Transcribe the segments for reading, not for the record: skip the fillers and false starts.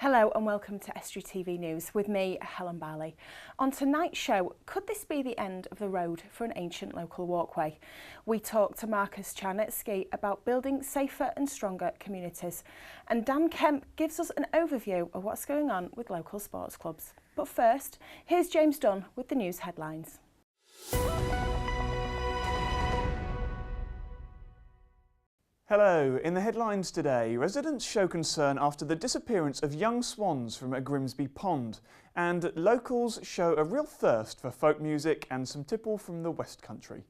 Hello and welcome to Estuary TV News with me, Helen Barley. On tonight's show, could this be the end of the road for an ancient local walkway? We talk to Marcus Chan at Ski about building safer and stronger communities. And Dan Kemp gives us an overview of what's going on with local sports clubs. But first, here's James Dunn with the news headlines. Hello, in the headlines today, residents show concern after the disappearance of young swans from a Grimsby pond, and locals show a real thirst for folk music and some tipple from the West Country.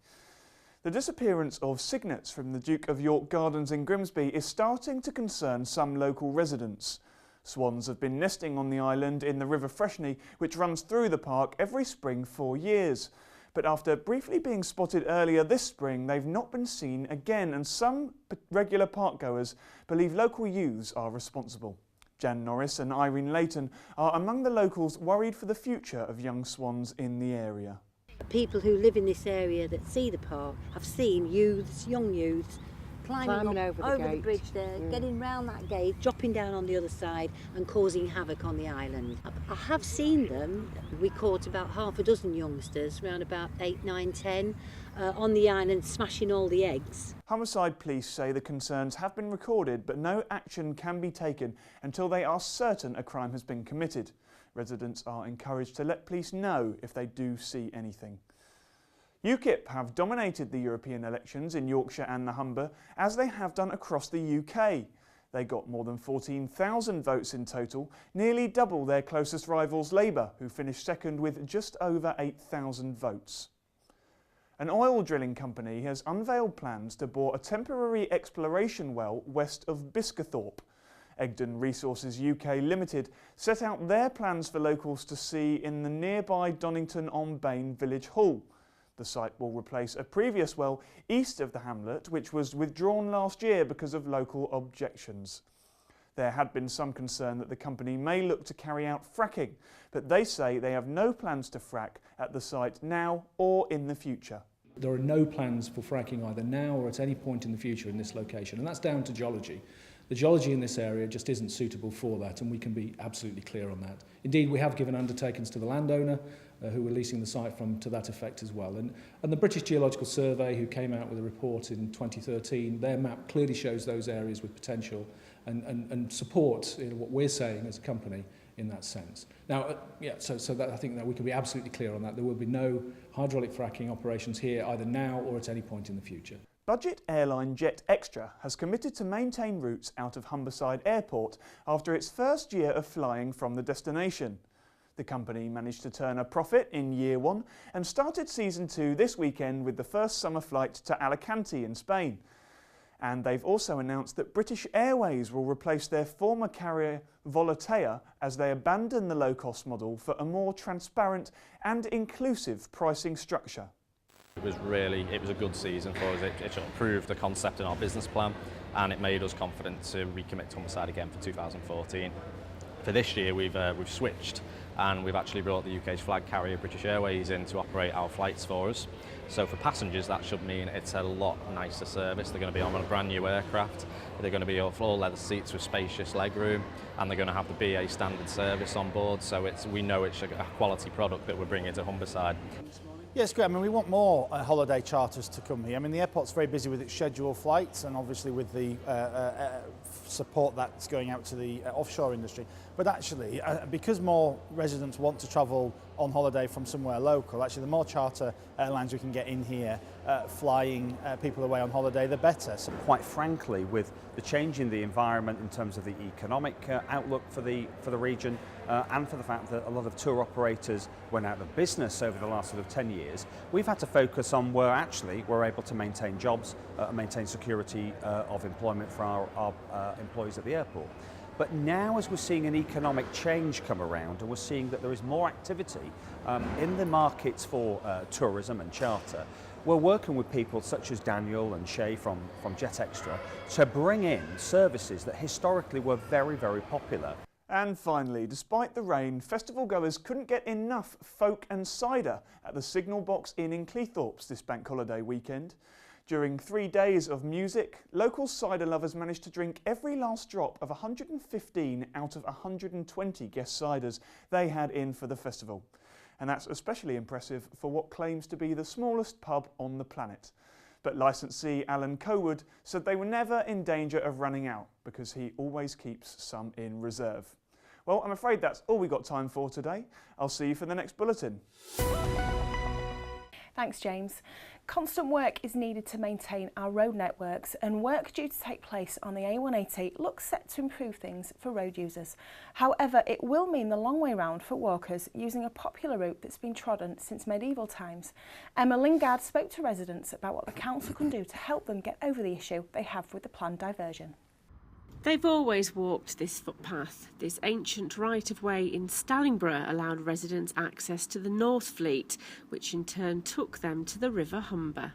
The disappearance of cygnets from the Duke of York Gardens in Grimsby is starting to concern some local residents. Swans have been nesting on the island in the River Freshney, which runs through the park every spring for years. But after briefly being spotted earlier this spring, they've not been seen again, and some regular parkgoers believe local youths are responsible. Jan Norris and Irene Layton are among the locals worried for the future of young swans in the area. People who live in this area that see the park have seen youths, young youths, climbing over the bridge there, getting round that gate, dropping down on the other side and causing havoc on the island. I have seen them. We caught about half a dozen youngsters, around about 8, 9, 10, on the island smashing all the eggs. Homicide police say the concerns have been recorded, but no action can be taken until they are certain a crime has been committed. Residents are encouraged to let police know if they do see anything. UKIP have dominated the European elections in Yorkshire and the Humber, as they have done across the UK. They got more than 14,000 votes in total, nearly double their closest rivals Labour, who finished second with just over 8,000 votes. An oil drilling company has unveiled plans to bore a temporary exploration well west of Biscathorpe. Egdon Resources UK Limited set out their plans for locals to see in the nearby Donington-on-Bain Village Hall. The site will replace a previous well east of the hamlet, which was withdrawn last year because of local objections. There had been some concern that the company may look to carry out fracking, but they say they have no plans to frack at the site now or in the future. There are no plans for fracking either now or at any point in the future in this location, and that's down to geology. The geology in this area just isn't suitable for that, and we can be absolutely clear on that. Indeed, we have given undertakings to the landowner who we're leasing the site from to that effect as well. And the British Geological Survey, who came out with a report in 2013, their map clearly shows those areas with potential and support what we're saying as a company in that sense. Now, so that I think that we can be absolutely clear on that. There will be no hydraulic fracking operations here either now or at any point in the future. Budget airline Jet Extra has committed to maintain routes out of Humberside Airport after its first year of flying from the destination. The company managed to turn a profit in year one and started season 2 this weekend with the first summer flight to Alicante in Spain. And they've also announced that British Airways will replace their former carrier Volotea as they abandon the low-cost model for a more transparent and inclusive pricing structure. It was a good season for us. It improved the concept in our business plan, and it made us confident to recommit to Humberside again for 2014. For this year, we've switched, and we've actually brought the UK's flag carrier British Airways in to operate our flights for us. So for passengers, that should mean it's a lot nicer service. They're going to be on a brand new aircraft. They're going to be full leather seats with spacious legroom, and they're going to have the BA standard service on board. So we know it's a quality product that we're bringing to Humberside. Yeah, it's great. I mean, we want more holiday charters to come here. I mean, the airport's very busy with its scheduled flights and obviously with the support that's going out to the offshore industry. But actually, because more residents want to travel on holiday from somewhere local, actually the more charter airlines we can get in here flying people away on holiday, the better. So quite frankly, with the change in the environment in terms of the economic outlook for the region, and for the fact that a lot of tour operators went out of business over the last sort of 10 years, we've had to focus on where actually we're able to maintain jobs, maintain security of employment for our employees at the airport. But now, as we're seeing an economic change come around, and we're seeing that there is more activity in the markets for tourism and charter, we're working with people such as Daniel and Shay from Jet Extra to bring in services that historically were very, very popular. And finally, despite the rain, festival goers couldn't get enough folk and cider at the Signal Box Inn in Cleethorpes this bank holiday weekend. During 3 days of music, local cider lovers managed to drink every last drop of 115 out of 120 guest ciders they had in for the festival. And that's especially impressive for what claims to be the smallest pub on the planet. But licensee Alan Cowood said they were never in danger of running out because he always keeps some in reserve. Well, I'm afraid that's all we got time for today. I'll see you for the next bulletin. Thanks, James. Constant work is needed to maintain our road networks, and work due to take place on the A180 looks set to improve things for road users. However, it will mean the long way round for walkers using a popular route that's been trodden since medieval times. Emma Lingard spoke to residents about what the council can do to help them get over the issue they have with the planned diversion. They've always walked this footpath. This ancient right-of-way in Stallingborough allowed residents access to the North Fleet, which in turn took them to the River Humber.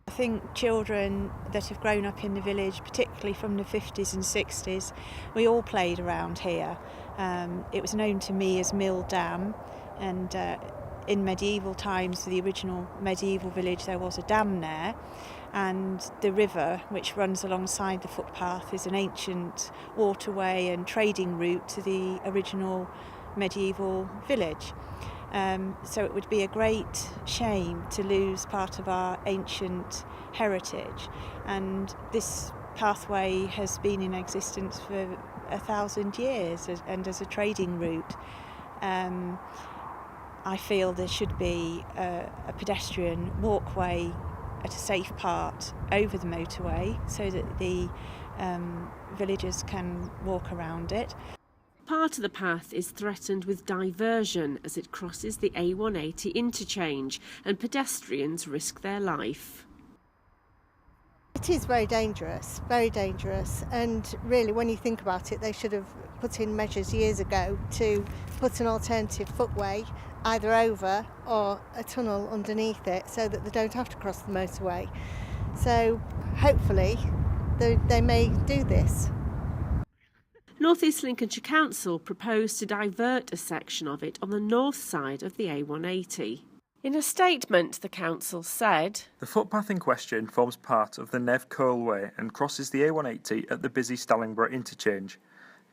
I think children that have grown up in the village, particularly from the 50s and 60s, we all played around here. It was known to me as Mill Dam, and in medieval times, the original medieval village, there was a dam there. And the river, which runs alongside the footpath, is an ancient waterway and trading route to the original medieval village. So it would be a great shame to lose part of our ancient heritage. And this pathway has been in existence for 1,000 years and as a trading route. I feel there should be a pedestrian walkway at a safe part over the motorway so that the villagers can walk around it. Part of the path is threatened with diversion as it crosses the A180 interchange and pedestrians risk their life. It is very dangerous, and really when you think about it, they should have put in measures years ago to put an alternative footway either over or a tunnel underneath it so that they don't have to cross the motorway. So hopefully they may do this. North East Lincolnshire Council proposed to divert a section of it on the north side of the A180. In a statement, the council said, "The footpath in question forms part of the Nev Coal Way and crosses the A180 at the busy Stallingborough interchange.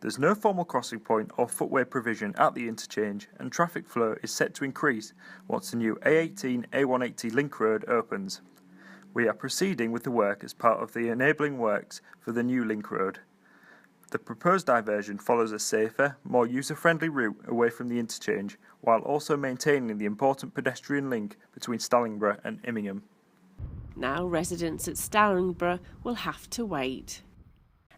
There's no formal crossing point or footway provision at the interchange, and traffic flow is set to increase once the new A18-A180 link road opens. We are proceeding with the work as part of the enabling works for the new link road. The proposed diversion follows a safer, more user-friendly route away from the interchange, while also maintaining the important pedestrian link between Stallingborough and Immingham." Now residents at Stallingborough will have to wait.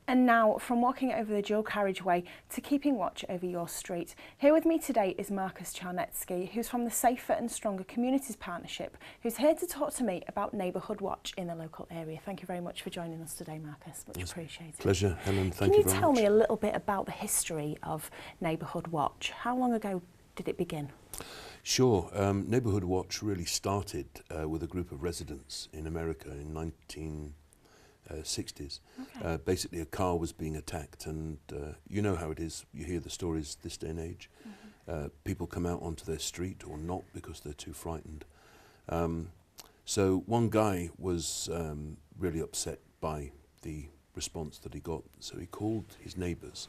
And now, from walking over the dual carriageway to keeping watch over your street, here with me today is Marcus Charnetsky, who's from the Safer and Stronger Communities Partnership, who's here to talk to me about Neighbourhood Watch in the local area. Thank you very much for joining us today, Marcus. Much appreciated. Pleasure, Helen. Thank you very much. Can you tell me a little bit about the history of Neighbourhood Watch? How long ago did it begin? Sure. Neighbourhood Watch really started with a group of residents in America in 1960s. Okay. Basically, a car was being attacked, and you know how it is. You hear the stories this day and age. People come out onto their street or not because they're too frightened. So one guy was really upset by the response that he got, so he called his neighbours.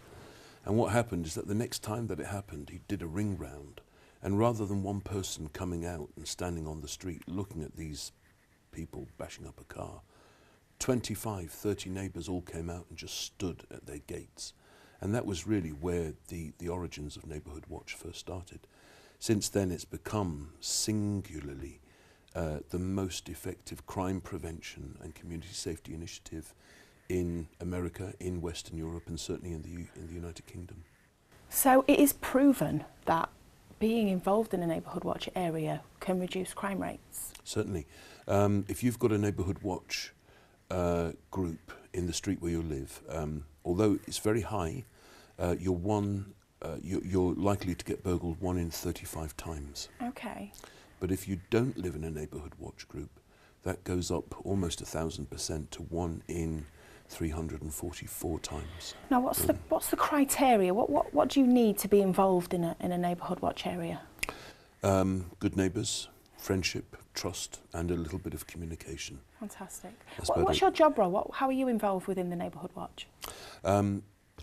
And what happened is that the next time that it happened, he did a ring round, and rather than one person coming out and standing on the street looking at these people bashing up a car, 25, 30 neighbours all came out and just stood at their gates. And that was really where the origins of Neighbourhood Watch first started. Since then, it's become singularly the most effective crime prevention and community safety initiative in America, in Western Europe, and certainly in the United Kingdom. So it is proven that being involved in a Neighbourhood Watch area can reduce crime rates? Certainly. If you've got a Neighbourhood Watch group in the street where you live, although it's very high, you're likely to get burgled 1 in 35 times. Okay. But if you don't live in a Neighbourhood Watch group, that goes up almost 1,000% to 1 in 344 times. Now, what's the criteria? What do you need to be involved in a Neighbourhood Watch area? Good neighbours, friendship, trust and a little bit of communication. Fantastic. That's What's your job role? How are you involved within the Neighbourhood Watch?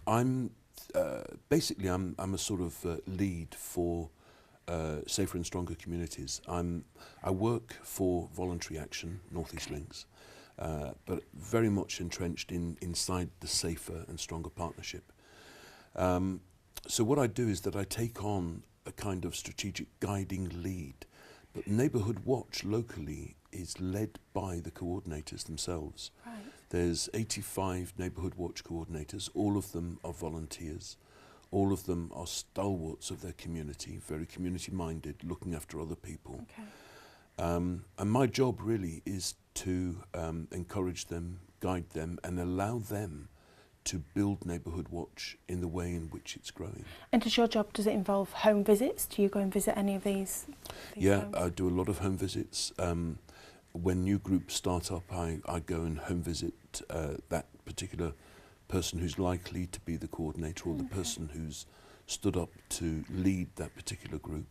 I'm basically I'm a sort of lead for safer and stronger communities. I work for Voluntary Action, North East Links, but very much entrenched inside the Safer and Stronger Partnership. So what I do is that I take on a kind of strategic guiding lead, but Neighbourhood Watch locally is led by the coordinators themselves. Right. There's 85 Neighbourhood Watch coordinators, all of them are volunteers, all of them are stalwarts of their community, very community minded, looking after other people. Okay. And my job really is to encourage them, guide them and allow them to build Neighbourhood Watch in the way in which it's growing. And does it involve home visits? Do you go and visit any of these Yeah, homes? I do a lot of home visits. When new groups start up, I go and home visit that particular person who's likely to be the coordinator or the person who's stood up to lead that particular group.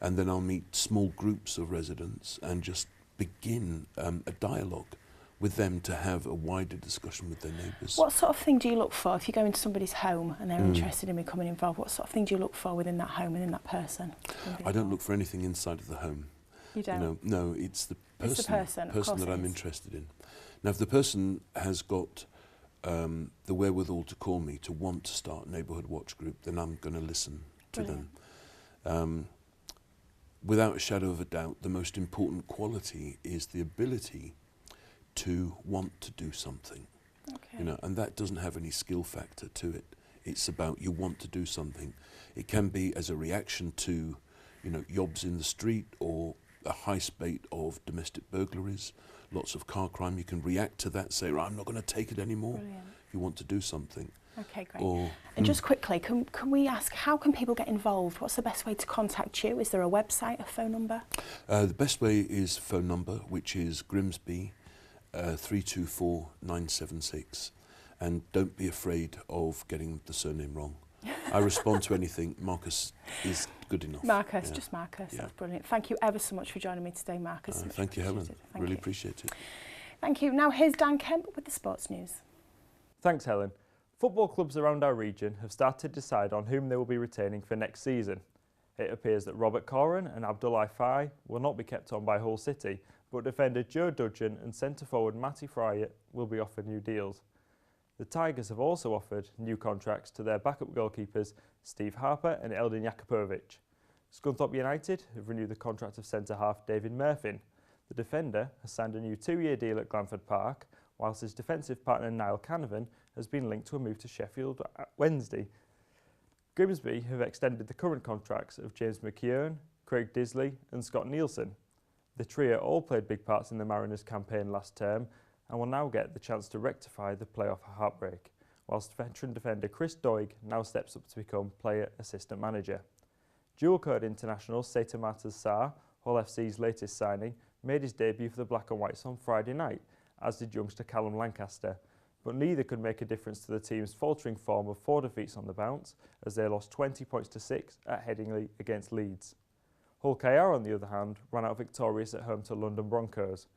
And then I'll meet small groups of residents and just begin a dialogue with them to have a wider discussion with their neighbours. What sort of thing do you look for if you go into somebody's home and they're interested in becoming involved? What sort of thing do you look for within that home and in that person? I don't look for anything inside of the home. You don't? You know, no, it's the person, It's the person that I'm interested in. Now, if the person has got the wherewithal to call me, to want to start a Neighbourhood Watch group, then I'm going to listen to them. Without a shadow of a doubt, the most important quality is the ability to want to do something. Okay. You know, and that doesn't have any skill factor to it. It's about you want to do something. It can be as a reaction to, you know, yobs in the street or a high spate of domestic burglaries, lots of car crime. You can react to that, say, right, I'm not going to take it anymore. Brilliant. If you want to do something. Okay, great. Or, and just quickly, can we ask, how can people get involved? What's the best way to contact you? Is there a website, a phone number? The best way is phone number, which is Grimsby 324 976. And don't be afraid of getting the surname wrong. I respond to anything. Marcus is good enough. Marcus, yeah. just Marcus. Yeah. That's brilliant. Thank you ever so much for joining me today, Marcus. Thank you, Helen. Really appreciate it. Thank you. Now here's Dan Kemp with the sports news. Thanks, Helen. Football clubs around our region have started to decide on whom they will be retaining for next season. It appears that Robert Coran and Abdoulaye Faye will not be kept on by Hull City, but defender Joe Dudgeon and centre-forward Matty Fryatt will be offered new deals. The Tigers have also offered new contracts to their backup goalkeepers Steve Harper and Eldin Jakupovic. Scunthorpe United have renewed the contract of centre-half David Murphy. The defender has signed a new 2-year deal at Glanford Park, whilst his defensive partner Niall Canavan has been linked to a move to Sheffield Wednesday. Grimsby have extended the current contracts of James McKeown, Craig Disley and Scott Nielsen. The trio all played big parts in the Mariners' campaign last term and will now get the chance to rectify the playoff heartbreak, whilst veteran defender Chris Doig now steps up to become player assistant manager. Dual-code international Seta Martins Sarr, Hull FC's latest signing, made his debut for the Black and Whites on Friday night, as did youngster Callum Lancaster, but neither could make a difference to the team's faltering form of 4 defeats on the bounce, as they lost 20 points to 6 at Headingley against Leeds. Hull KR, on the other hand, ran out victorious at home to London Broncos.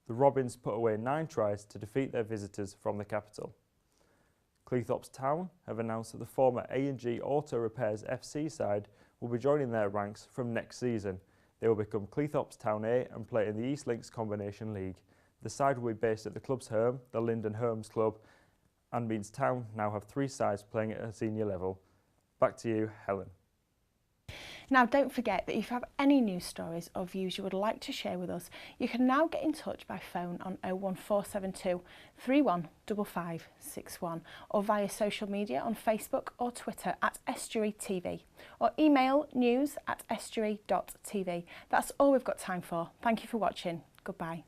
The Robins put away 9 tries to defeat their visitors from the capital. Cleethorpes Town have announced that the former A&G Auto Repairs FC side will be joining their ranks from next season. They will become Cleethorpes Town A and play in the East Links Combination League. The side will be based at the club's home, the Linden Holmes Club, and means Town now have 3 sides playing at a senior level. Back to you, Helen. Now, don't forget that if you have any news stories or views you would like to share with us, you can now get in touch by phone on 01472 315561 or via social media on Facebook or Twitter at Estuary TV or email news@estuary.tv. That's all we've got time for. Thank you for watching. Goodbye.